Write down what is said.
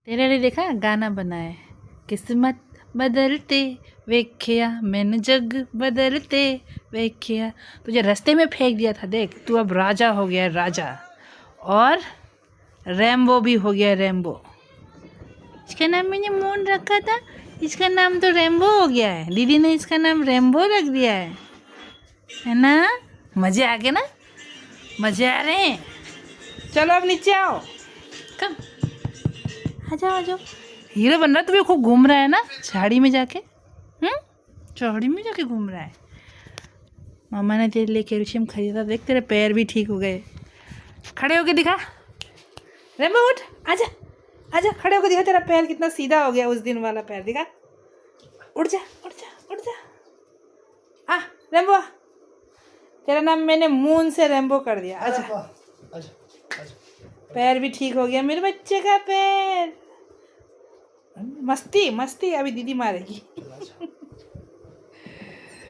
तेरे लिए देखा गाना बना है, किस्मत बदलते वेख्या मैंने जग बदलते वेख्या। तुझे रास्ते में फेंक दिया था, देख तू अब राजा हो गया राजा, और रैम्बो भी हो गया रैम्बो। इसका नाम मैंने मून रखा था, इसका नाम तो रैम्बो हो गया है। दीदी ने इसका नाम रैम्बो रख दिया है ना। मज़े आ गए ना, मज़े आ रहे हैं। चलो अब नीचे आओ, कम आ जाओ आ जाओ। हीरो बन रहा है, तुम्हें खूब घूम रहा है ना झाड़ी में जाके। झाड़ी में जाके घूम रहा है। मामा ने तेरे लिए कैल्शियम खरीदा, देख तेरे पैर भी ठीक हो गए। खड़े होके दिखा, रेम्बो उठ, आजा आजा, खड़े होके दिखा, तेरा पैर कितना सीधा हो गया, उस दिन वाला पैर दिखा। उठ जा उठ जा उठ जा, आ रेम्बो आ। तेरा नाम मैंने मून से रेम्बो कर दिया। आजा, पैर भी ठीक हो गया मेरे बच्चे का पैर। मस्ती मस्ती, अभी दीदी मारेगी।